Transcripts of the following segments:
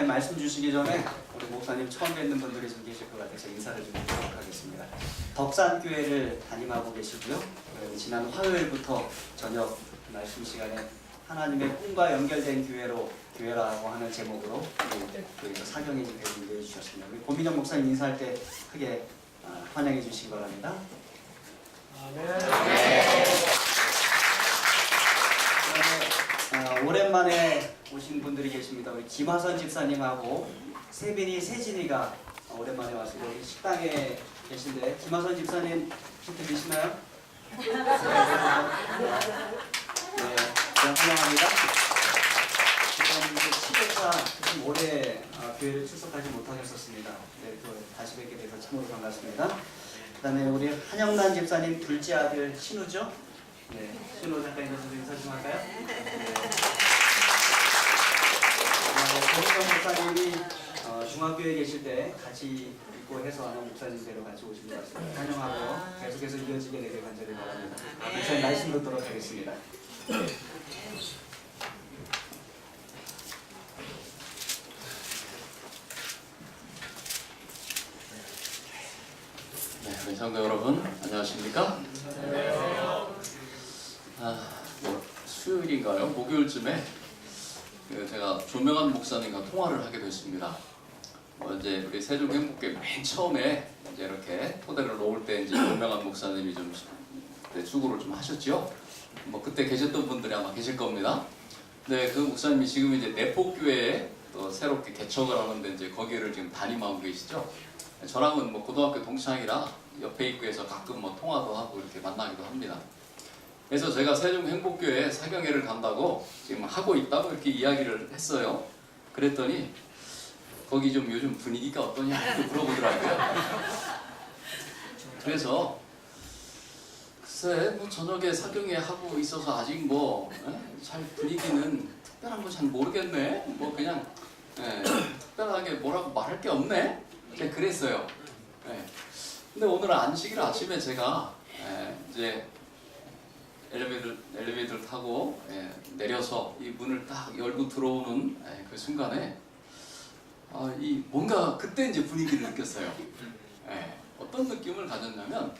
목사님 말씀 주시기 전에 우리 목사님 처음 뵙는 분들이 좀 계실 것 같아서 인사를 좀 드리도록 하겠습니다. 덕산교회를 담임하고 계시고요. 지난 화요일부터 저녁 말씀 시간에 하나님의 꿈과 연결된 교회라고 하는 제목으로 교회에서 사경의 집회를 인도해 주셨습니다. 우리 고민정 목사님 인사할 때 크게 환영해 주시기 바랍니다. 오랜만에 오신 분들이 계십니다. 우리 김화선 집사님하고 세빈이, 오랜만에 와서 여기 식당에 계신데, 김화선 집사님 힌트 계시나요? 네, 환영합니다. 집사님도 7회차 올해 교회를 출석하지 못하셨었습니다. 네, 또 다시 뵙게 돼서 참으로 반갑습니다. 그 다음에 우리 한영란 집사님 둘째 아들 신우죠? 네, 신우 잠깐 인사 좀 할까요? 네. 고민정 목사님이 중학교에 계실 때 같이 있고 해서 아마 목사님대로 같이 오신 것 같습니다. 환영하고 계속해서 이어지게 되길 간절히 바랍니다. 목사님 말씀 듣도록 하겠습니다. 네, 우리 성도 여러분 안녕하십니까? 수요일인가요? 목요일쯤에 제가 조명한 목사님과 통화를 하게 됐습니다. 이제 우리 세종행복교회 맨 처음에 이제 이렇게 토대를 놓을 때 이제 조명한 목사님이 좀 수고를 좀 하셨죠. 뭐 그때 계셨던 분들이 아마 계실 겁니다. 근데 그 목사님이 지금 이제 내포교회에 또 새롭게 개척을 하는데 이제 거기를 지금 담임하고 계시죠. 저랑은 뭐 고등학교 동창이라 옆에 입구에서 가끔 뭐 통화도 하고 이렇게 만나기도 합니다. 그래서 제가 세종행복교회 사경회를 간다고 지금 하고 있다고 이렇게 이야기를 했어요. 그랬더니 거기 좀 요즘 분위기가 어떠냐 이렇게 물어보더라고요. 그래서 글쎄 뭐 저녁에 사경회 하고 있어서 아직 뭐 잘 분위기는 특별한 거 잘 모르겠네. 뭐 그냥 특별하게 뭐라고 말할 게 없네. 제가 그랬어요. 근데 오늘 안식일 아침에 제가 이제 엘리베이터를 타고 내려서 이 문을 딱 열고 들어오는 그 순간에 이 뭔가 그때 이제 분위기를 느꼈어요. 어떤 느낌을 가졌냐면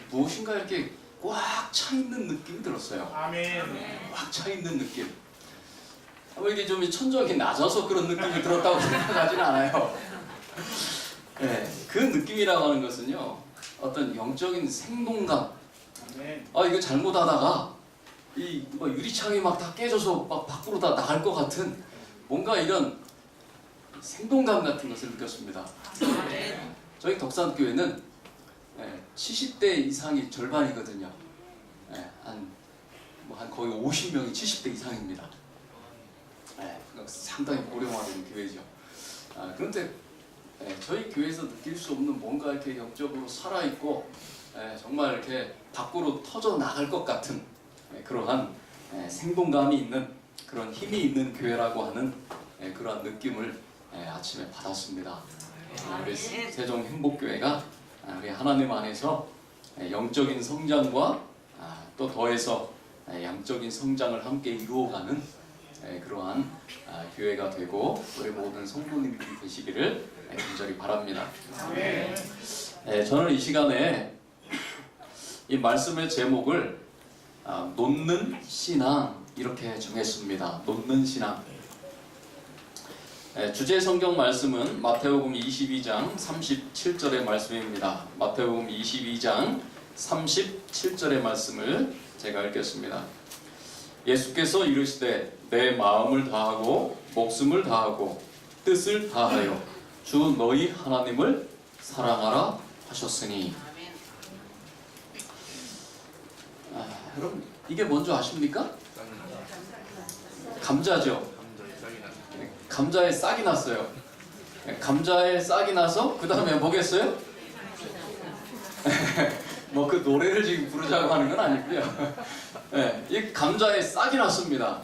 무엇인가 이렇게 꽉 차 있는 느낌이 들었어요. 아멘. 꽉 차 있는 느낌. 이게 좀 천정이 낮아서 그런 느낌이 들었다고 생각하지는 않아요. 그 느낌이라고 하는 것은요, 어떤 영적인 생동감. 이거 잘못하다가 이 뭐 유리창이 막 다 깨져서 막 밖으로 다 나갈 것 같은 뭔가 이런 생동감 같은 것을 느꼈습니다. 저희 덕산교회는 70대 이상이 절반이거든요. 한 거의 50명이 70대 이상입니다. 상당히 고령화된 교회죠. 그런데 저희 교회에서 느낄 수 없는 뭔가 이렇게 영적으로 살아있고 정말 이렇게 밖으로 터져 나갈 것 같은 그러한 생동감이 있는 그런 힘이 있는 교회라고 하는 그러한 느낌을 아침에 받았습니다. 우리 세종행복교회가 우리 하나님 안에서 영적인 성장과 또 더해서 양적인 성장을 함께 이루어가는 그러한 교회가 되고 우리 모든 성도님들이 되시기를 간절히 바랍니다. 저는 이 시간에 이 말씀의 제목을 놓는 신앙 이렇게 정했습니다. 놓는 신앙. 주제 성경 말씀은 마태복음 22장 37절의 말씀입니다. 마태복음 22장 37절의 말씀을 제가 읽겠습니다. 예수께서 이르시되 내 마음을 다하고 목숨을 다하고 뜻을 다하여 주 너희 하나님을 사랑하라 하셨으니. 여러분 이게 뭔지 아십니까? 감자죠. 감자에 싹이 났어요. 감자에 싹이 나서 그 다음에 뭐겠어요? 뭐 그 노래를 지금 부르자고 하는 건 아니고요. 이 감자에 싹이 났습니다.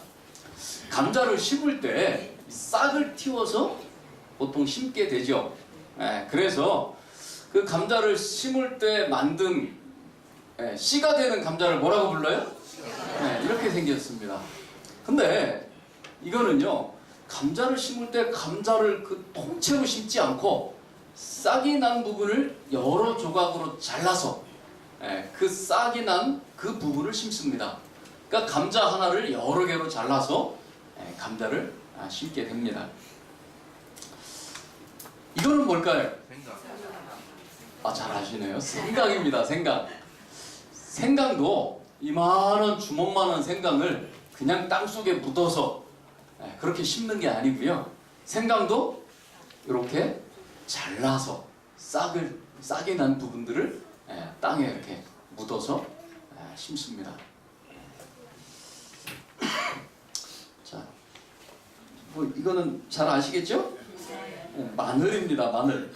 감자를 심을 때 싹을 틔워서 보통 심게 되죠. 그래서 그 감자를 심을 때 만든 씨가 되는 감자를 뭐라고 불러요? 이렇게 생겼습니다. 근데 이거는요, 감자를 심을 때 감자를 그 통째로 심지 않고 싹이 난 부분을 여러 조각으로 잘라서 그 싹이 난 그 부분을 심습니다. 그러니까 감자 하나를 여러 개로 잘라서 감자를 심게 됩니다. 이거는 뭘까요? 잘 아시네요. 생강입니다. 생강. 생강도 이만한 주먹만한 생강을 그냥 땅속에 묻어서 그렇게 심는 게 아니고요. 생강도 이렇게 잘라서 싹이 난 부분들을 땅에 이렇게 묻어서 심습니다. 자, 뭐 이거는 잘 아시겠죠? 마늘입니다. 마늘.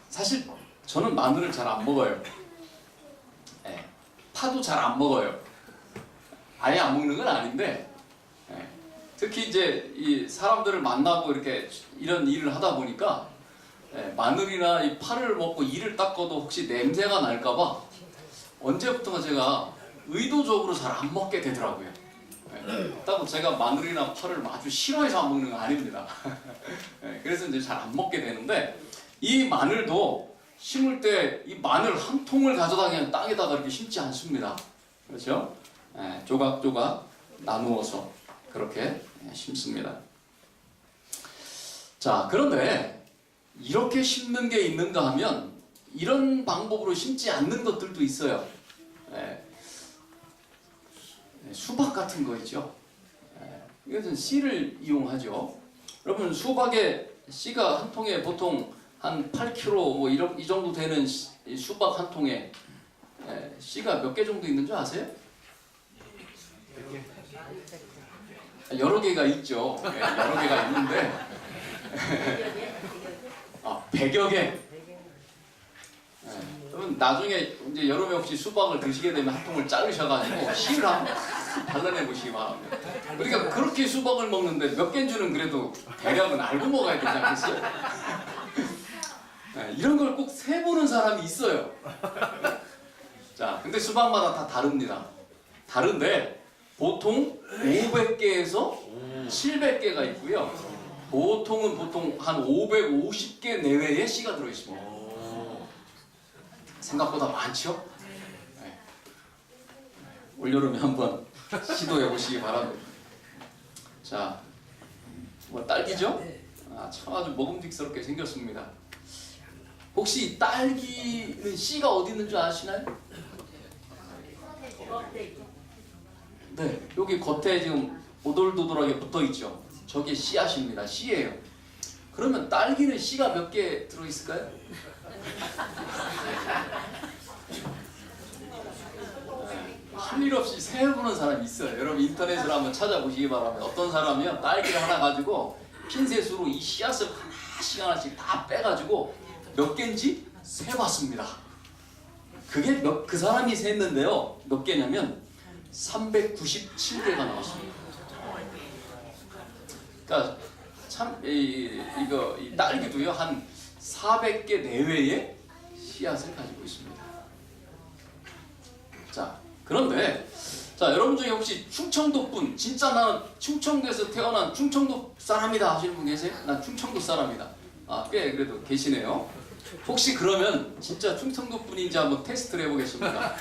사실 저는 마늘을 잘 안 먹어요. 파도 잘 안 먹어요. 아예 안 먹는 건 아닌데, 특히 이제 이 사람들을 만나고 이렇게 이런 일을 하다 보니까 마늘이나 이 파를 먹고 이를 닦아도 혹시 냄새가 날까봐 언제부턴가 제가 의도적으로 잘 안 먹게 되더라고요. 그렇다고 제가 마늘이나 파를 아주 싫어해서 안 먹는 건 아닙니다. 그래서 이제 잘 안 먹게 되는데, 이 마늘도 심을 때 이 마늘 한 통을 가져다 그냥 땅에다가 이렇게 심지 않습니다. 그렇죠? 조각조각 나누어서 그렇게 심습니다. 자, 그런데 이렇게 심는 게 있는가 하면 이런 방법으로 심지 않는 것들도 있어요. 수박 같은 거 있죠. 이것은 씨를 이용하죠. 여러분, 수박의 씨가 한 통에 보통 한 8kg 뭐 이 정도 되는 수박 한 통에 씨가 몇 개 정도 있는 줄 아세요? 여러 개가 있죠. 여러 개가 있는데 100여 개. 그러면 나중에 이제 여름에 혹시 수박을 드시게 되면 한 통을 자르셔가지고 씨를 한번 발라내 보시기 바랍니다. 그러니까 그렇게 수박을 먹는데 몇 개인 줄은 그래도 대략은 알고 먹어야 되지 않겠어요? 이런 걸 꼭 세보는 사람이 있어요. 자, 근데 수박마다 다 다릅니다. 다른데 보통 500개에서 700개가 있고요. 보통 한 550개 내외의 씨가 들어있습니다. 생각보다 많죠? 올여름에 한번 시도해 보시기 바랍니다. 자, 뭐 딸기죠? 참 아주 먹음직스럽게 생겼습니다. 혹시 딸기는 씨가 어디 있는 줄 아시나요? 네, 여기 겉에 지금 오돌도돌하게 붙어 있죠. 저게 씨앗입니다. 씨예요. 그러면 딸기는 씨가 몇 개 들어 있을까요? 할 일 없이 세어보는 사람이 있어요. 여러분 인터넷으로 한번 찾아보시기 바랍니다. 어떤 사람이요, 딸기를 하나 가지고 핀셋으로 이 씨앗을 하나씩 다 빼가지고 몇 개인지 세봤습니다. 그게 그 사람이 셌는데요, 몇 개냐면 397개가 나왔습니다. 그러니까 참 이 딸기도요 한 400개 내외의 씨앗을 가지고 있습니다. 자, 그런데 여러분 중에 혹시 충청도 분, 진짜 나는 충청도에서 태어난 충청도 사람이다 하시는 분 계세요? 난 충청도 사람이다. 꽤 그래도 계시네요. 혹시 그러면 진짜 충청도 분인지 한번 테스트를 해보겠습니다.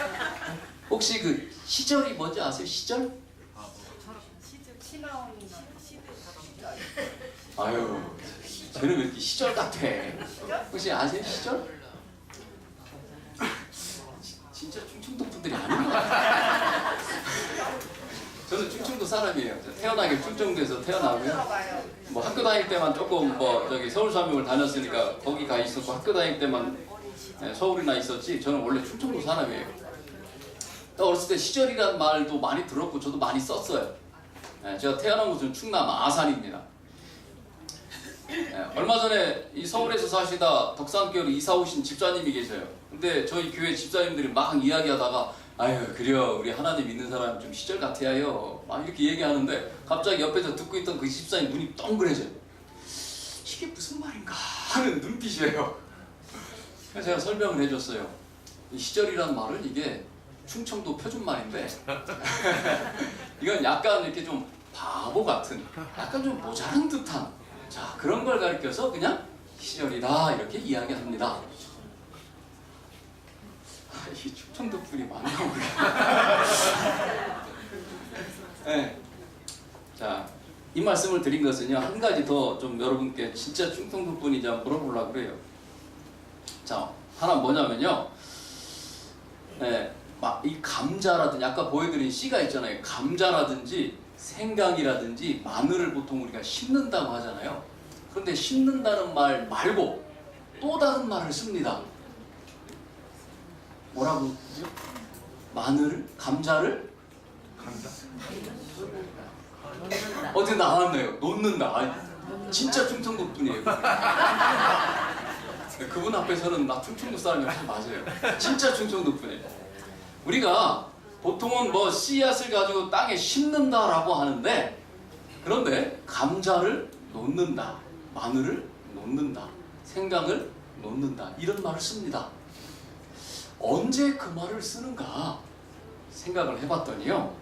혹시 그 시절이 뭔지 아세요? 시절? 아유, 쟤는 왜 이렇게 시절 같아? 혹시 아세요? 시절? 진짜 충청도 분들이 아닌 것 같아요. 저는 충청도 사람이에요. 태어나길 충청도에서 태어나고요. 뭐 학교 다닐 때만 조금 서울삼육을 다녔으니까 거기 가 있었고, 학교 다닐 때만 서울이나 있었지, 저는 원래 충청도 사람이에요. 어렸을 때 시절이라는 말도 많이 들었고 저도 많이 썼어요. 제가 태어난 곳은 충남 아산입니다. 얼마 전에 이 서울에서 사시다 덕산교로 이사 오신 집사님이 계셔요. 근데 저희 교회 집사님들이 막 이야기하다가 아유, 그래요, 우리 하나님 믿는 사람 좀 시절 같아요, 막 이렇게 얘기하는데 갑자기 옆에서 듣고 있던 그 집사님 눈이 동그래져요. 이게 무슨 말인가 하는 눈빛이에요. 그래서 제가 설명을 해줬어요. 이 시절이라는 말은 이게 충청도 표준말인데 이건 약간 이렇게 좀 바보 같은 약간 좀 모자란 듯한 자 그런 걸 가리켜서 그냥 시절이다 이렇게 이야기합니다. 이 충청도 분이 많나 모르겠네. 네. 자, 이 말씀을 드린 것은요 한 가지 더 좀 여러분께 진짜 충청도 분이 좀 물어보려고 그래요. 자, 하나 뭐냐면요, 네, 막 이 감자라든지 아까 보여드린 씨가 있잖아요. 감자라든지 생강이라든지 마늘을 보통 우리가 심는다고 하잖아요. 그런데 심는다는 말 말고 또 다른 말을 씁니다. 뭐라고 그러죠? 마늘을? 감자를? 어디 나왔네요. 놓는다. 아, 진짜 충청도 분이에요. 그분 앞에서는 나 충청도 사람이 아주 맞아요. 진짜 충청도 분이에요. 우리가 보통은 뭐 씨앗을 가지고 땅에 심는다라고 하는데 그런데 감자를 놓는다, 마늘을 놓는다, 생강을 놓는다 이런 말을 씁니다. 언제 그 말을 쓰는가 생각을 해봤더니요,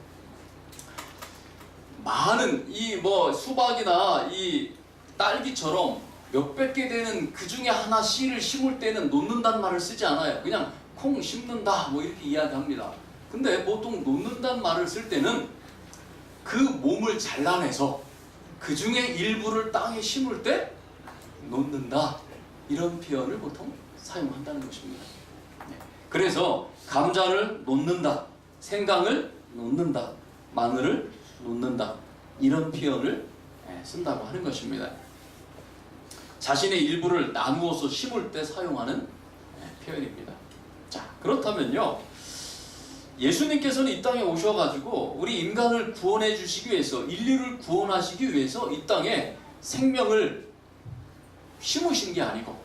많은 이 뭐 수박이나 이 딸기처럼 몇백 개 되는 그 중에 하나 씨를 심을 때는 놓는다는 말을 쓰지 않아요. 그냥 콩 심는다 뭐 이렇게 이야기합니다. 근데 보통 놓는다는 말을 쓸 때는 그 몸을 잘라내서 그 중에 일부를 땅에 심을 때 놓는다 이런 표현을 보통 사용한다는 것입니다. 그래서 감자를 놓는다, 생강을 놓는다, 마늘을 놓는다 이런 표현을 쓴다고 하는 것입니다. 자신의 일부를 나누어서 심을 때 사용하는 표현입니다. 자, 그렇다면요, 예수님께서는 이 땅에 오셔가지고 우리 인간을 구원해 주시기 위해서, 인류를 구원하시기 위해서 이 땅에 생명을 심으신 게 아니고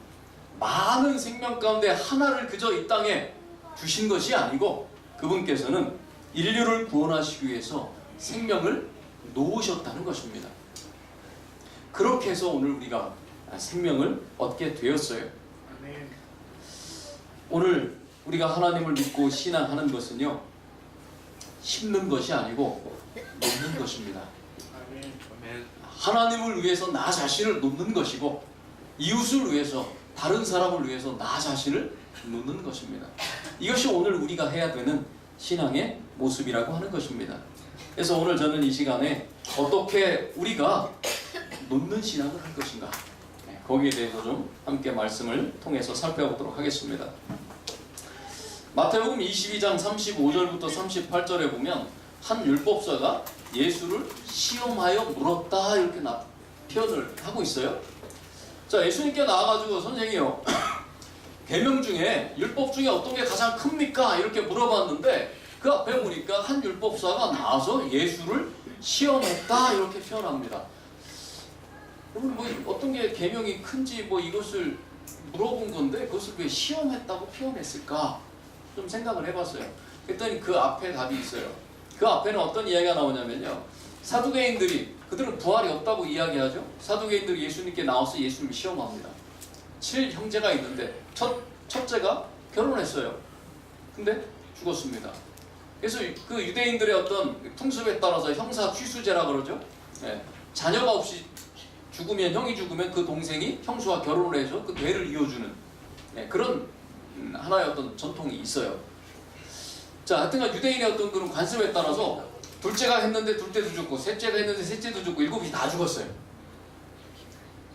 많은 생명 가운데 하나를 그저 이 땅에 주신 것이 아니고 그분께서는 인류를 구원하시기 위해서 생명을 놓으셨다는 것입니다. 그렇게 해서 오늘 우리가 생명을 얻게 되었어요. 오늘 우리가 하나님을 믿고 신앙하는 것은요, 심는 것이 아니고 놓는 것입니다. 하나님을 위해서 나 자신을 놓는 것이고 이웃을 위해서, 다른 사람을 위해서 나 자신을 놓는 것입니다. 이것이 오늘 우리가 해야 되는 신앙의 모습이라고 하는 것입니다. 그래서 오늘 저는 이 시간에 어떻게 우리가 놓는 신앙을 할 것인가, 거기에 대해서 좀 함께 말씀을 통해서 살펴보도록 하겠습니다. 마태복음 22장 35절부터 38절에 보면 한 율법사가 예수를 시험하여 물었다 이렇게 표현을 하고 있어요. 자, 예수님께 나와가지고 선생이요, 계명 중에 율법 중에 어떤 게 가장 큽니까? 이렇게 물어봤는데 그 앞에 보니까 한 율법사가 나와서 예수를 시험했다 이렇게 표현합니다. 그러면 뭐 어떤 게 계명이 큰지 뭐 이것을 물어본 건데 그것을 왜 시험했다고 표현했을까? 좀 생각을 해봤어요. 그랬더니 그 앞에 답이 있어요. 그 앞에는 어떤 이야기가 나오냐면요, 사두개인들이, 그들은 부활이 없다고 이야기하죠. 사두개인들이 예수님께 나와서 예수님을 시험합니다. 7형제가 있는데 첫째가 결혼했어요. 근데 죽었습니다. 그래서 그 유대인들의 어떤 풍습에 따라서 형사 취수제라 그러죠. 자녀가 없이 죽으면, 형이 죽으면 그 동생이 형수와 결혼을 해서 그 대를 이어주는 그런 하나의 어떤 전통이 있어요. 자, 하여튼간 유대인의 어떤 그런 관습에 따라서 둘째가 했는데 둘째도 죽고, 셋째가 했는데 셋째도 죽고, 일곱이 다 죽었어요.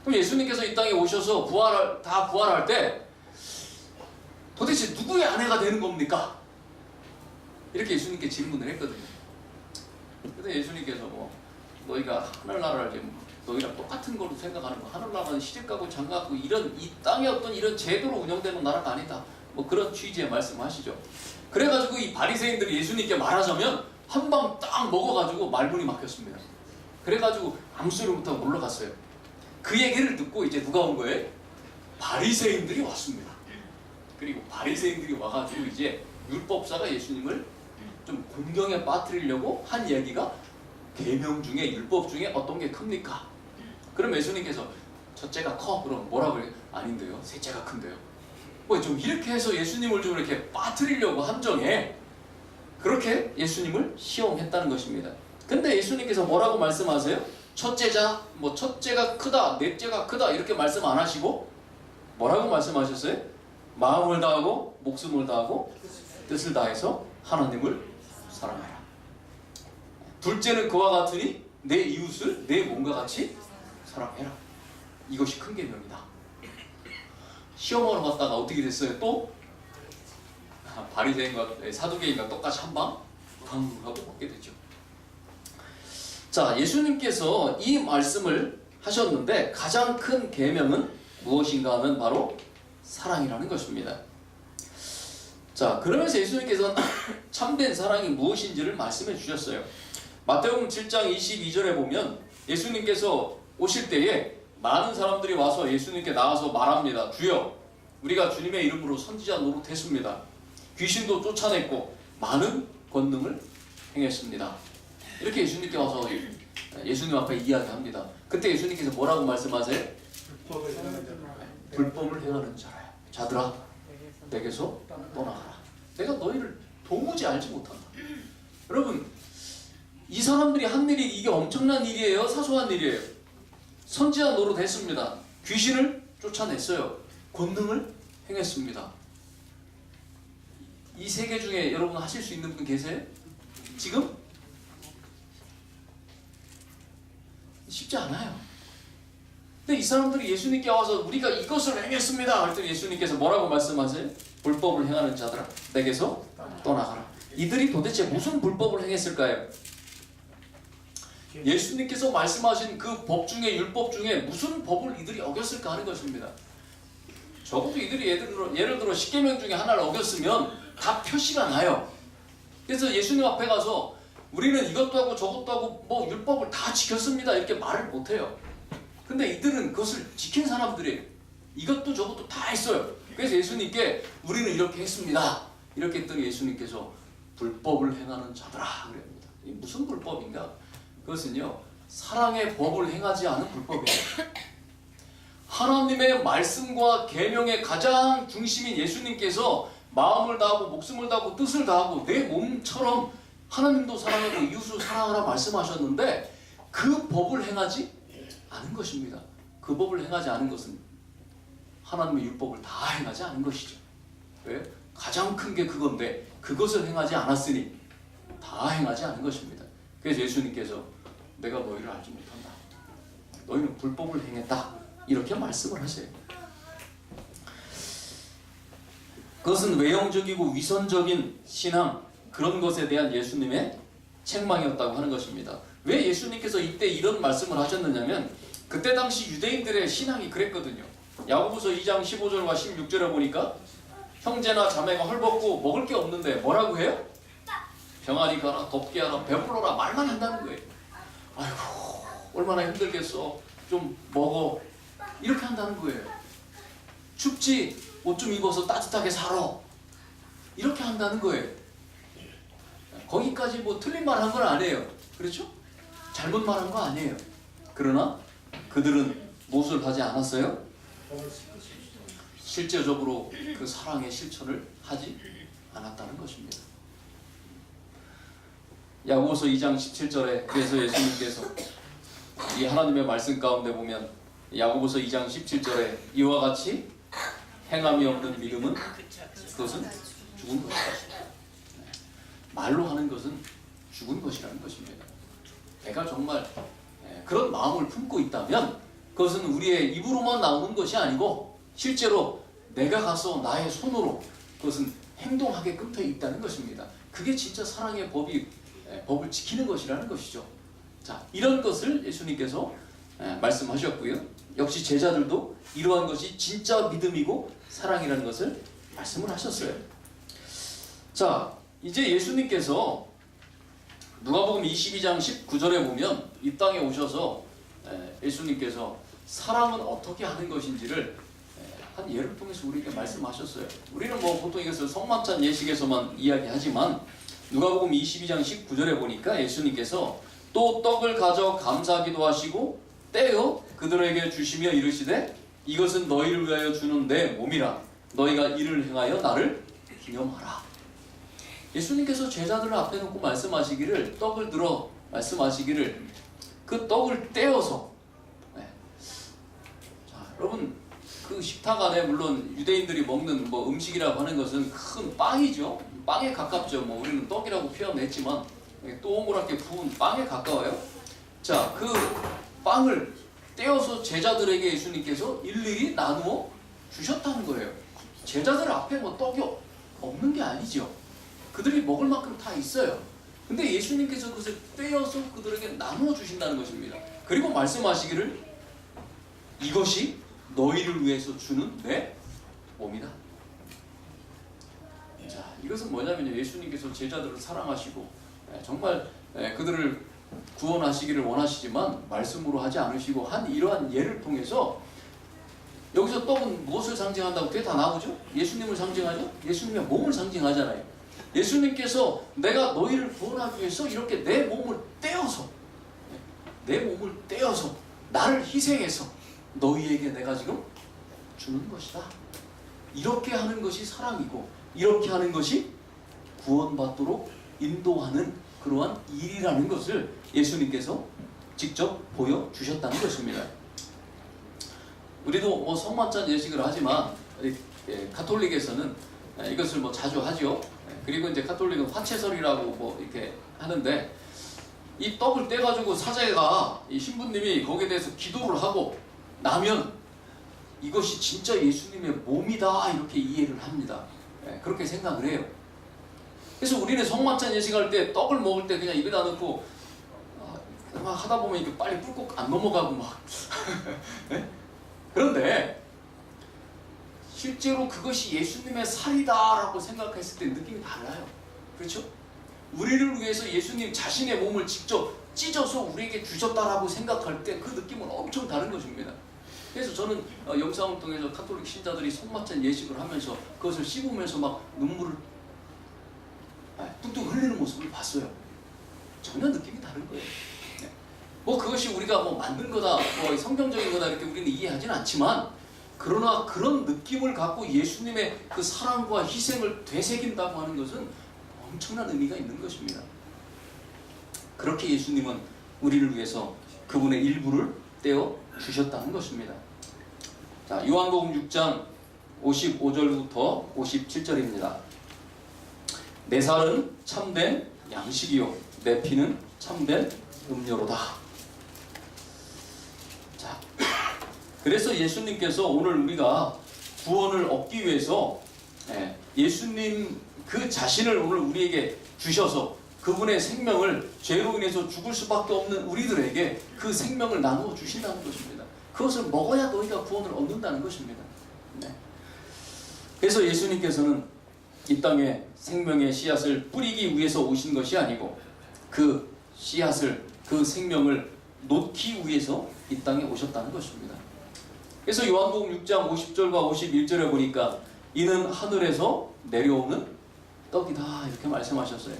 그럼 예수님께서 이 땅에 오셔서 부활할 때 도대체 누구의 아내가 되는 겁니까? 이렇게 예수님께 질문을 했거든요. 그래서 예수님께서 뭐 너희가 하늘나라를 너희랑 똑같은 걸로 생각하는 거, 하늘나라는 시집가고 장가가고 이런 이 땅의 어떤 이런 제도로 운영되는 나라가 아니다, 뭐 그런 취지의 말씀하시죠. 그래가지고 이 바리새인들이 예수님께 말하자면 한 방 딱 먹어가지고 말문이 막혔습니다. 그래가지고 아무 소리 못하고 올라갔어요. 그 얘기를 듣고 이제 누가 온 거예요? 바리새인들이 왔습니다. 그리고 바리새인들이 와가지고 이제 율법사가 예수님을 좀 공경에 빠뜨리려고 한 얘기가 계명 중에, 율법 중에 어떤 게 큽니까? 그럼 예수님께서 첫째가 커? 그럼 뭐라고 그래요? 아닌데요, 셋째가 큰데요. 뭐 좀 이렇게 해서 예수님을 좀 이렇게 빠뜨리려고 함정에 그렇게 예수님을 시험했다는 것입니다. 근데 예수님께서 뭐라고 말씀하세요? 첫째자, 첫째가 크다, 넷째가 크다 이렇게 말씀 안 하시고 뭐라고 말씀하셨어요? 마음을 다하고 목숨을 다하고 뜻을 다해서 하나님을 사랑하라. 둘째는 그와 같으니 내 이웃을 내 몸과 같이 사랑해라. 이것이 큰 계명이다. 시험하러 갔다가 어떻게 됐어요? 또 바리새인과 사두개인과 똑같이 한방 팡 하고 먹게 되죠. 자, 예수님께서 이 말씀을 하셨는데 가장 큰 계명은 무엇인가 하면 바로 사랑이라는 것입니다. 자, 그러면서 예수님께서는 참된 사랑이 무엇인지를 말씀해 주셨어요. 마태복음 7장 22절에 보면 예수님께서 오실 때에 많은 사람들이 와서 예수님께 나와서 말합니다. 주여, 우리가 주님의 이름으로 선지자 노릇했습니다. 귀신도 쫓아냈고 많은 권능을 행했습니다. 이렇게 예수님께 와서 예수님 앞에 이야기합니다. 그때 예수님께서 뭐라고 말씀하세요? 불법을 행하는 자들아, 내게서 떠나가라. 내가 너희를 도무지 알지 못한다. 여러분, 이 사람들이 한 일이 이게 엄청난 일이에요? 사소한 일이에요? 선지자 노릇 했습니다. 귀신을 쫓아냈어요. 권능을 행했습니다. 이 세 개 중에 여러분 하실 수 있는 분 계세요? 지금? 쉽지 않아요. 근데 이 사람들이 예수님께 와서 우리가 이것을 행했습니다. 그랬더니 예수님께서 뭐라고 말씀하세요? 불법을 행하는 자들아, 내게서 떠나가라. 이들이 도대체 무슨 불법을 행했을까요? 예수님께서 말씀하신 그 법 중에, 율법 중에 무슨 법을 이들이 어겼을까 하는 것입니다. 적어도 이들이 예를 들어 10계명 중에 하나를 어겼으면 다 표시가 나요. 그래서 예수님 앞에 가서 우리는 이것도 하고 저것도 하고 율법을 다 지켰습니다 이렇게 말을 못해요. 근데 이들은 그것을 지킨 사람들이에요. 이것도 저것도 다 했어요. 그래서 예수님께 우리는 이렇게 했습니다 이렇게 했더니 예수님께서 불법을 행하는 자들아 그럽니다. 무슨 불법인가? 그것은요, 사랑의 법을 행하지 않은 불법이에요. 하나님의 말씀과 계명의 가장 중심인 예수님께서 마음을 다하고 목숨을 다하고 뜻을 다하고 내 몸처럼 하나님도 사랑하고 이웃을 사랑하라 말씀하셨는데 그 법을 행하지 않은 것입니다. 그 법을 행하지 않은 것은 하나님의 율법을 다 행하지 않은 것이죠. 왜? 가장 큰 게 그건데 그것을 행하지 않았으니 다 행하지 않은 것입니다. 그래서 예수님께서 내가 너희를 알지 못한다. 너희는 불법을 행했다. 이렇게 말씀을 하세요. 그것은 외형적이고 위선적인 신앙, 그런 것에 대한 예수님의 책망이었다고 하는 것입니다. 왜 예수님께서 이때 이런 말씀을 하셨느냐면 그때 당시 유대인들의 신앙이 그랬거든요. 야고보서 2장 15절과 16절에 보니까 형제나 자매가 헐벗고 먹을 게 없는데 뭐라고 해요? 병아리 가라, 덥게 하라, 배불러라 말만 한다는 거예요. 아이고 얼마나 힘들겠어, 좀 먹어, 이렇게 한다는 거예요. 춥지, 옷 좀 입어서 따뜻하게 살아, 이렇게 한다는 거예요. 거기까지 틀린 말 한 건 아니에요. 그렇죠? 잘못 말한 거 아니에요. 그러나 그들은 무엇을 하지 않았어요? 실제적으로 그 사랑의 실천을 하지 않았다는 것입니다. 야고보서 2장 17절에 그래서 예수님께서 이 하나님의 말씀 가운데 보면 야고보서 2장 17절에 이와 같이 행함이 없는 믿음은 그것은 죽은 것이다. 말로 하는 것은 죽은 것이라는 것입니다. 내가 정말 그런 마음을 품고 있다면 그것은 우리의 입으로만 나오는 것이 아니고 실제로 내가 가서 나의 손으로 그것은 행동하게끔 되어 있다는 것입니다. 그게 진짜 사랑의 법을 지키는 것이라는 것이죠. 자, 이런 것을 예수님께서 말씀하셨고요. 역시 제자들도 이러한 것이 진짜 믿음이고 사랑이라는 것을 말씀을 하셨어요. 자, 이제 예수님께서 누가복음 22장 19절에 보면 이 땅에 오셔서 예수님께서 사랑은 어떻게 하는 것인지를 한 예를 통해서 우리에게 말씀하셨어요. 우리는 보통 이것을 성만찬 예식에서만 이야기하지만 누가복음 22장 19절에 보니까 예수님께서 또 떡을 가져 감사기도 하시고 떼어 그들에게 주시며 이르시되 이것은 너희를 위하여 주는 내 몸이라 너희가 이를 행하여 나를 기념하라. 예수님께서 제자들을 앞에 놓고 말씀하시기를 떡을 들어 말씀하시기를 그 떡을 떼어서 자, 여러분 그 식탁 안에 물론 유대인들이 먹는 뭐 음식이라고 하는 것은 큰 빵이죠. 빵에 가깝죠. 뭐 우리는 떡이라고 표현했지만 동그랗게 부은 빵에 가까워요. 자, 그 빵을 떼어서 제자들에게 예수님께서 일일이 나누어 주셨다는 거예요. 제자들 앞에 뭐 떡이 없는 게 아니죠. 그들이 먹을 만큼 다 있어요. 근데 예수님께서 그것을 떼어서 그들에게 나누어 주신다는 것입니다. 그리고 말씀하시기를 이것이 너희를 위해서 주는 내 몸이다. 자, 이것은 뭐냐면요, 예수님께서 제자들을 사랑하시고 정말 그들을 구원하시기를 원하시지만 말씀으로 하지 않으시고 한 이러한 예를 통해서 여기서 떡은 무엇을 상징한다고 그게 다 나오죠? 예수님을 상징하죠? 예수님의 몸을 상징하잖아요. 예수님께서 내가 너희를 구원하기 위해서 이렇게 내 몸을 떼어서 나를 희생해서 너희에게 내가 지금 주는 것이다. 이렇게 하는 것이 사랑이고 이렇게 하는 것이 구원받도록 인도하는 그러한 일이라는 것을 예수님께서 직접 보여주셨다는 것입니다. 우리도 뭐 성만찬 예식을 하지만 가톨릭에서는 이것을 뭐 자주 하죠. 그리고 이제 가톨릭은 화채설이라고 뭐 이렇게 하는데 이 떡을 떼가지고 사제가 이 신부님이 거기에 대해서 기도를 하고 나면 이것이 진짜 예수님의 몸이다 이렇게 이해를 합니다. 그렇게 생각을 해요. 그래서 우리는 성만찬 예식할 때 떡을 먹을 때 그냥 입에다 넣고 막 하다 보면 이게 빨리 꿀꺽 안 넘어가고 막 그런데 실제로 그것이 예수님의 살이다라고 생각했을 때 느낌이 달라요. 그렇죠? 우리를 위해서 예수님 자신의 몸을 직접 찢어서 우리에게 주셨다라고 생각할 때 그 느낌은 엄청 다른 것입니다. 그래서 저는 영상을 통해서 가톨릭 신자들이 성만찬 예식을 하면서 그것을 씹으면서 막 눈물을 뚝뚝 흘리는 모습을 봤어요. 전혀 느낌이 다른 거예요. 뭐 그것이 우리가 뭐 만든 거다, 뭐 성경적인 거다 이렇게 우리는 이해하지는 않지만 그러나 그런 느낌을 갖고 예수님의 그 사랑과 희생을 되새긴다고 하는 것은 엄청난 의미가 있는 것입니다. 그렇게 예수님은 우리를 위해서 그분의 일부를 떼어 주셨다는 것입니다. 자, 요한복음 6장 55절부터 57절입니다. 내 살은 참된 양식이요 내 피는 참된 음료로다. 자, 그래서 예수님께서 오늘 우리가 구원을 얻기 위해서 예수님 그 자신을 오늘 우리에게 주셔서 그분의 생명을 죄로 인해서 죽을 수밖에 없는 우리들에게 그 생명을 나누어 주신다는 것입니다. 그것을 먹어야 너희가 구원을 얻는다는 것입니다. 그래서 예수님께서는 이 땅에 생명의 씨앗을 뿌리기 위해서 오신 것이 아니고 그 씨앗을, 그 생명을 놓기 위해서 이 땅에 오셨다는 것입니다. 그래서 요한복음 6장 50절과 51절에 보니까 이는 하늘에서 내려오는 떡이다 이렇게 말씀하셨어요.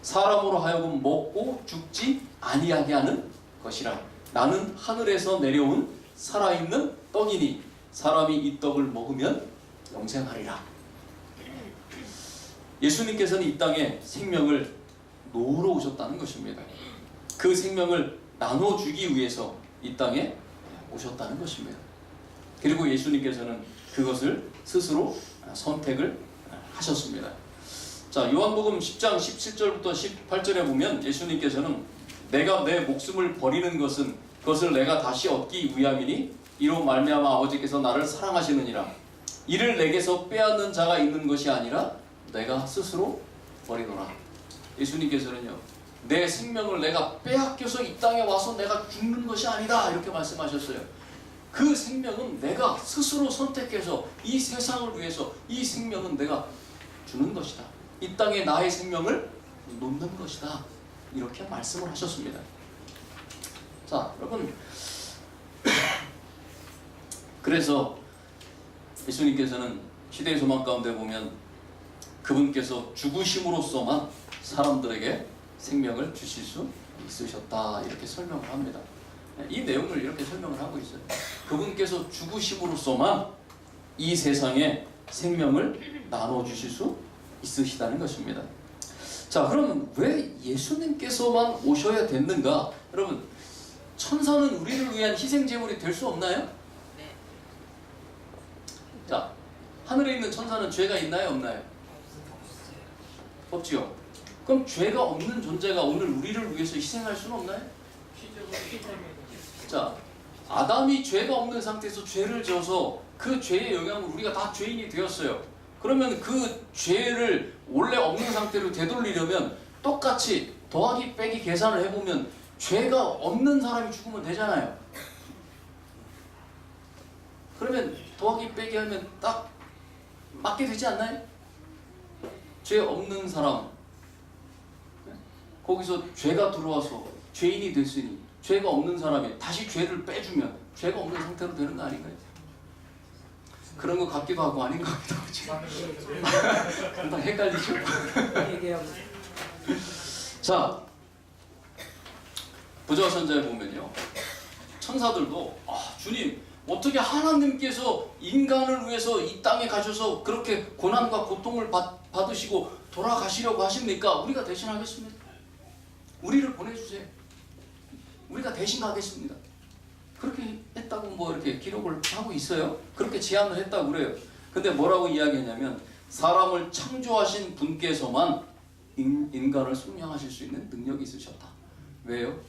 사람으로 하여금 먹고 죽지 아니하게 하는 것이라. 나는 하늘에서 내려온 살아있는 떡이니 사람이 이 떡을 먹으면 영생하리라. 예수님께서는 이 땅에 생명을 놓으러 오셨다는 것입니다. 그 생명을 나눠주기 위해서 이 땅에 오셨다는 것입니다. 그리고 예수님께서는 그것을 스스로 선택을 하셨습니다. 자, 요한복음 10장 17절부터 18절에 보면 예수님께서는 내가 내 목숨을 버리는 것은 그것을 내가 다시 얻기 위함이니 이로 말미암아 아버지께서 나를 사랑하시느니라. 이를 내게서 빼앗는 자가 있는 것이 아니라 내가 스스로 버리노라. 예수님께서는요, 내 생명을 내가 빼앗겨서 이 땅에 와서 내가 죽는 것이 아니다 이렇게 말씀하셨어요. 그 생명은 내가 스스로 선택해서 이 세상을 위해서 이 생명은 내가 주는 것이다. 이 땅에 나의 생명을 놓는 것이다. 이렇게 말씀을 하셨습니다. 자, 여러분, 그래서 예수님께서는 시대의 소망 가운데 보면 그분께서 죽으심으로써만 사람들에게 생명을 주실 수 있으셨다 이렇게 설명을 합니다. 이 내용을 이렇게 설명을 하고 있어요. 그분께서 죽으심으로써만 이 세상에 생명을 나눠주실 수 있으시다는 것입니다. 자, 그럼 왜 예수님께서만 오셔야 됐는가? 여러분, 천사는 우리를 위한 희생 제물이 될 수 없나요? 네. 자, 하늘에 있는 천사는 죄가 있나요, 없나요? 없지요. 그럼 죄가 없는 존재가 오늘 우리를 위해서 희생할 수는 없나요? 자, 아담이 죄가 없는 상태에서 죄를 져서 그 죄의 영향으로 우리가 다 죄인이 되었어요. 그러면 그 죄를 원래 없는 상태로 되돌리려면 똑같이 더하기 빼기 계산을 해보면 죄가 없는 사람이 죽으면 되잖아요. 그러면 더하기 빼기 하면 딱 맞게 되지 않나요? 죄 없는 사람, 거기서 죄가 들어와서 죄인이 됐으니 죄가 없는 사람이 다시 죄를 빼주면 죄가 없는 상태로 되는 거 아닌가요? 그런 것 같기도 하고 아닌 것 같기도 하고 금방 헷갈리죠? 자, 부조선자에 보면요, 천사들도 주님, 어떻게 하나님께서 인간을 위해서 이 땅에 가셔서 그렇게 고난과 고통을 받으시고 돌아가시려고 하십니까? 우리가 대신하겠습니다. 우리를 보내주세요. 우리가 대신 가겠습니다. 그렇게 했다고 뭐 이렇게 기록을 하고 있어요. 그렇게 제안을 했다고 그래요. 근데 뭐라고 이야기했냐면, 사람을 창조하신 분께서만 인간을 숙량하실 수 있는 능력이 있으셨다. 왜요?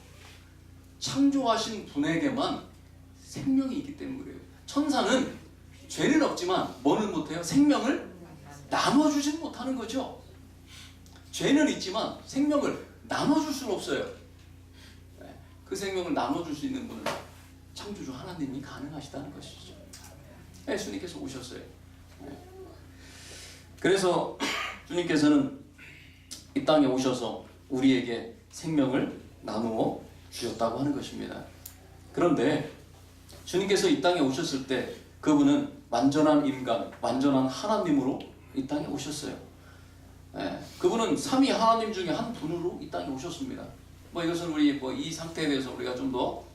창조하신 분에게만 생명이 있기 때문에 그래요. 천사는 죄는 없지만 뭐는 못해요? 생명을 나눠주지는 못하는 거죠. 죄는 있지만 생명을 나눠줄 수는 없어요. 그 생명을 나눠줄 수 있는 분은 창조주 하나님이 가능하시다는 것이죠. 예수님께서 오셨어요. 그래서 주님께서는 이 땅에 오셔서 우리에게 생명을 나누어 주셨다고 하는 것입니다. 그런데 주님께서 이 땅에 오셨을 때 그분은 완전한 인간, 완전한 하나님으로 이 땅에 오셨어요. 그분은 삼위 하나님 중에 한 분으로 이 땅에 오셨습니다. 뭐 이것은 우리 이 상태에 대해서 우리가 좀 더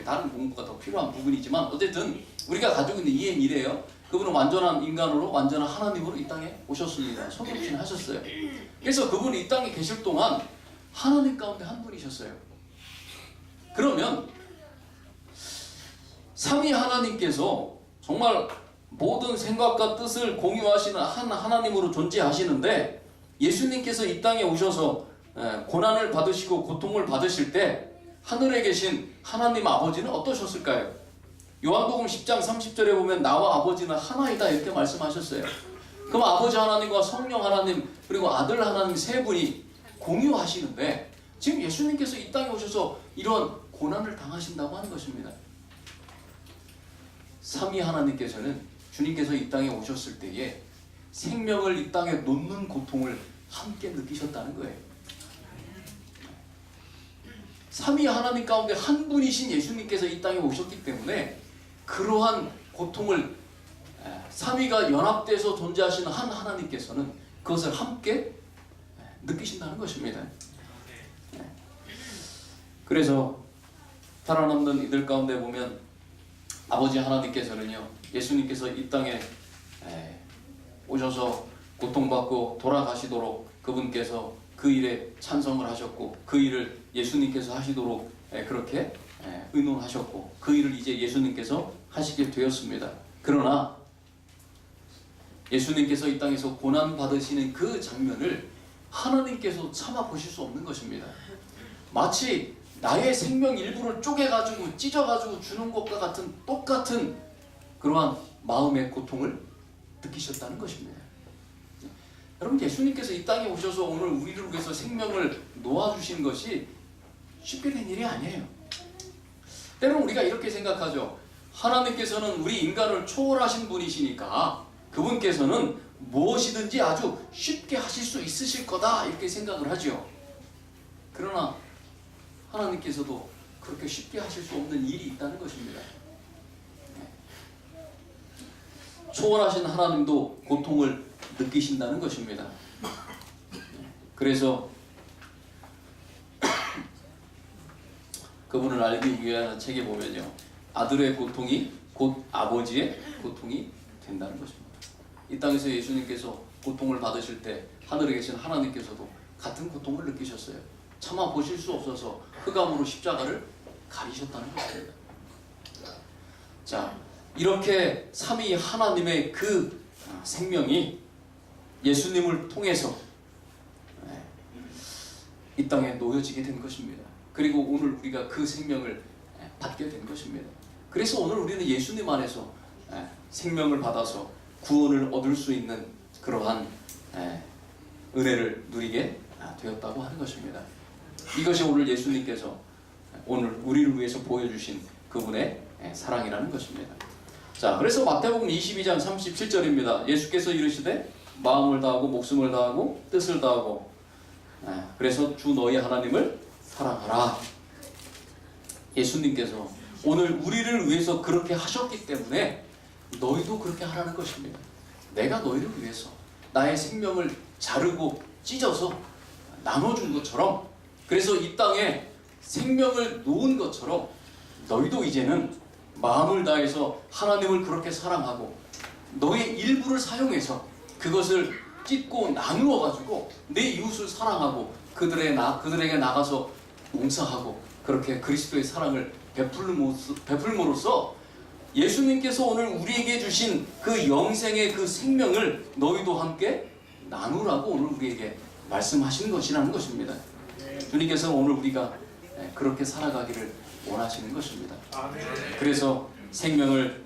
다른 공부가 더 필요한 부분이지만 어쨌든 우리가 가지고 있는 이해는 이래요. 그분은 완전한 인간으로 완전한 하나님으로 이 땅에 오셨습니다. 소개팅 하셨어요. 그래서 그분이 이 땅에 계실 동안 하나님 가운데 한 분이셨어요. 그러면 삼위 하나님께서 정말 모든 생각과 뜻을 공유하시는 한 하나님으로 존재하시는데, 예수님께서 이 땅에 오셔서 고난을 받으시고 고통을 받으실 때 하늘에 계신 하나님 아버지는 어떠셨을까요? 요한복음 10장 30절에 보면 나와 아버지는 하나이다 이렇게 말씀하셨어요. 그럼 아버지 하나님과 성령 하나님 그리고 아들 하나님 세 분이 공유하시는데, 지금 예수님께서 이 땅에 오셔서 이런 고난을 당하신다고 하는 것입니다. 삼위 하나님께서는 주님께서 이 땅에 오셨을 때에 생명을 이 땅에 놓는 고통을 함께 느끼셨다는 거예요. 삼위 하나님 가운데 한 분이신 예수님께서 이 땅에 오셨기 때문에 그러한 고통을 삼위가 연합돼서 존재하시는 한 하나님께서는 그것을 함께 느끼신다는 것입니다. 그래서 살아남는 이들 가운데 보면 아버지 하나님께서는요, 예수님께서 이 땅에 오셔서 고통받고 돌아가시도록 그분께서 그 일에 찬성을 하셨고, 그 일을 예수님께서 하시도록 그렇게 의논하셨고, 그 일을 이제 예수님께서 하시게 되었습니다. 그러나 예수님께서 이 땅에서 고난 받으시는 그 장면을 하나님께서 참아 보실 수 없는 것입니다. 마치 나의 생명 일부를 쪼개가지고 찢어가지고 주는 것과 같은 똑같은 그러한 마음의 고통을 느끼셨다는 것입니다. 여러분, 예수님께서 이 땅에 오셔서 오늘 우리를 위해서 생명을 놓아주신 것이 쉽게 된 일이 아니에요. 때로는 우리가 이렇게 생각하죠. 하나님께서는 우리 인간을 초월하신 분이시니까 그분께서는 무엇이든지 아주 쉽게 하실 수 있으실 거다 이렇게 생각을 하죠. 그러나 하나님께서도 그렇게 쉽게 하실 수 없는 일이 있다는 것입니다. 초월하신 하나님도 고통을 느끼신다는 것입니다. 그래서 그분을 알기 위한 책에 보면요, 아들의 고통이 곧 아버지의 고통이 된다는 것입니다. 이 땅에서 예수님께서 고통을 받으실 때 하늘에 계신 하나님께서도 같은 고통을 느끼셨어요. 차마 보실 수 없어서 흑암으로 십자가를 가리셨다는 것입니다. 자, 이렇게 삼위 하나님의 그 생명이 예수님을 통해서 이 땅에 놓여지게 된 것입니다. 그리고 오늘 우리가 그 생명을 받게 된 것입니다. 그래서 오늘 우리는 예수님 안에서 생명을 받아서 구원을 얻을 수 있는 그러한 은혜를 누리게 되었다고 하는 것입니다. 이것이 오늘 예수님께서 오늘 우리를 위해서 보여주신 그분의 사랑이라는 것입니다. 자, 그래서 마태복음 22장 37절입니다. 예수께서 이르시되 마음을 다하고 목숨을 다하고 뜻을 다하고 그래서 주 너희 하나님을 사랑하라. 예수님께서 오늘 우리를 위해서 그렇게 하셨기 때문에 너희도 그렇게 하라는 것입니다. 내가 너희를 위해서 나의 생명을 자르고 찢어서 나눠준 것처럼, 그래서 이 땅에 생명을 놓은 것처럼 너희도 이제는 마음을 다해서 하나님을 그렇게 사랑하고 너의 일부를 사용해서 그것을 찢고 나누어 가지고 내 이웃을 사랑하고 그들에게 나가서 봉사하고 그렇게 그리스도의 사랑을 베풀므로써 예수님께서 오늘 우리에게 주신 그 영생의 그 생명을 너희도 함께 나누라고 오늘 우리에게 말씀하신 것이라는 것입니다. 주님께서 오늘 우리가 그렇게 살아가기를 원하시는 것입니다. 그래서 생명을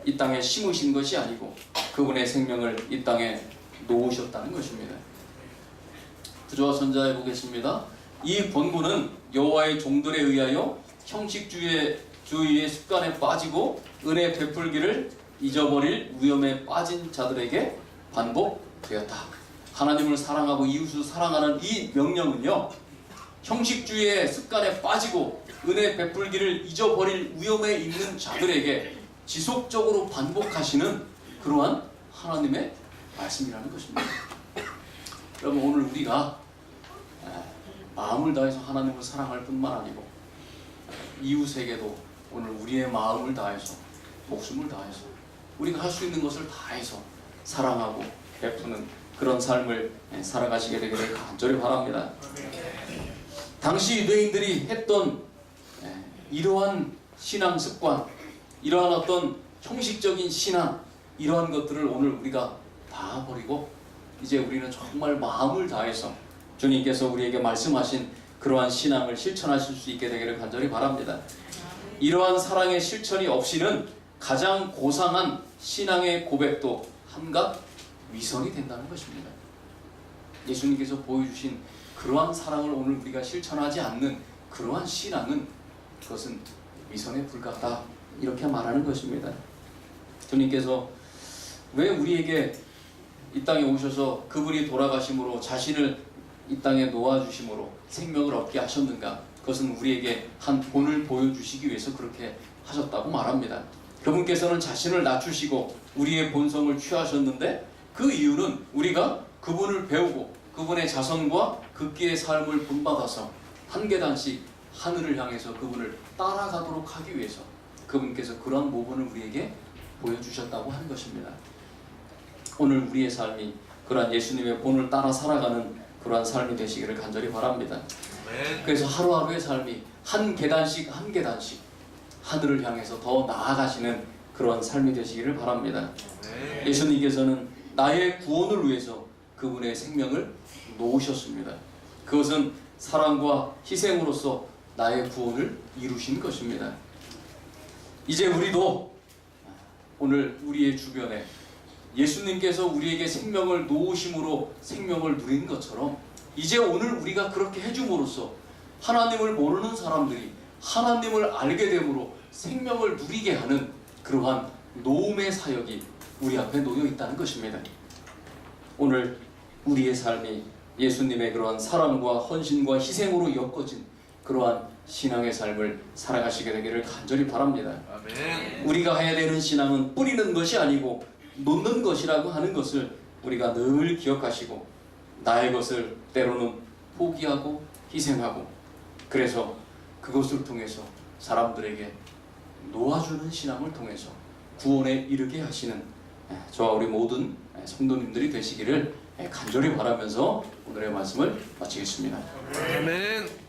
이 땅에 심으신 것이 아니고 그분의 생명을 이 땅에 놓으셨다는 것입니다. 구조와 선자해 보겠습니다. 이 본문은 여호와의 종들에 의하여 형식주의의 습관에 빠지고 은혜 베풀기를 잊어버릴 위험에 빠진 자들에게 반복되었다. 하나님을 사랑하고 이웃을 사랑하는 이 명령은요, 형식주의의 습관에 빠지고 은혜 베풀기를 잊어버릴 위험에 있는 자들에게 지속적으로 반복하시는 그러한 하나님의 말씀이라는 것입니다. 여러분, 오늘 우리가 마음을 다해서 하나님을 사랑할 뿐만 아니고 이웃에게도 오늘 우리의 마음을 다해서 목숨을 다해서 우리가 할 수 있는 것을 다해서 사랑하고 베푸는 그런 삶을 살아가시게 되기를 간절히 바랍니다. 당시 유대인들이 했던 이러한 신앙 습관, 이러한 어떤 형식적인 신앙, 이러한 것들을 오늘 우리가 다 버리고 이제 우리는 정말 마음을 다해서 주님께서 우리에게 말씀하신 그러한 신앙을 실천하실 수 있게 되기를 간절히 바랍니다. 이러한 사랑의 실천이 없이는 가장 고상한 신앙의 고백도 한갓 위선이 된다는 것입니다. 예수님께서 보여주신 그러한 사랑을 오늘 우리가 실천하지 않는 그러한 신앙은 그것은 위선에 불과하다, 이렇게 말하는 것입니다. 주님께서 왜 우리에게 이 땅에 오셔서 그분이 돌아가심으로 자신을 이 땅에 놓아주심으로 생명을 얻게 하셨는가? 그것은 우리에게 한 본을 보여주시기 위해서 그렇게 하셨다고 말합니다. 그분께서는 자신을 낮추시고 우리의 본성을 취하셨는데 그 이유는 우리가 그분을 배우고 그분의 자성과 극기의 삶을 본받아서 한 계단씩 하늘을 향해서 그분을 따라가도록 하기 위해서 그분께서 그러한 모범을 우리에게 보여주셨다고 하는 것입니다. 오늘 우리의 삶이 그러한 예수님의 본을 따라 살아가는 그러한 삶이 되시기를 간절히 바랍니다. 그래서 하루하루의 삶이 한 계단씩 한 계단씩 하늘을 향해서 더 나아가시는 그러한 삶이 되시기를 바랍니다. 예수님께서는 나의 구원을 위해서 그분의 생명을 놓으셨습니다. 그것은 사랑과 희생으로서 나의 구원을 이루신 것입니다. 이제 우리도 오늘 우리의 주변에 예수님께서 우리에게 생명을 놓으심으로 생명을 누린 것처럼 이제 오늘 우리가 그렇게 해줌으로써 하나님을 모르는 사람들이 하나님을 알게 됨으로 생명을 누리게 하는 그러한 놓음의 사역이 우리 앞에 놓여 있다는 것입니다. 오늘 우리의 삶이 예수님의 그러한 사랑과 헌신과 희생으로 엮어진 그러한 신앙의 삶을 살아가시게 되기를 간절히 바랍니다. 아멘. 우리가 해야 되는 신앙은 뿌리는 것이 아니고 놓는 것이라고 하는 것을 우리가 늘 기억하시고 나의 것을 때로는 포기하고 희생하고 그래서 그것을 통해서 사람들에게 놓아주는 신앙을 통해서 구원에 이르게 하시는 저와 우리 모든 성도님들이 되시기를 간절히 바라면서 오늘의 말씀을 마치겠습니다. 아멘.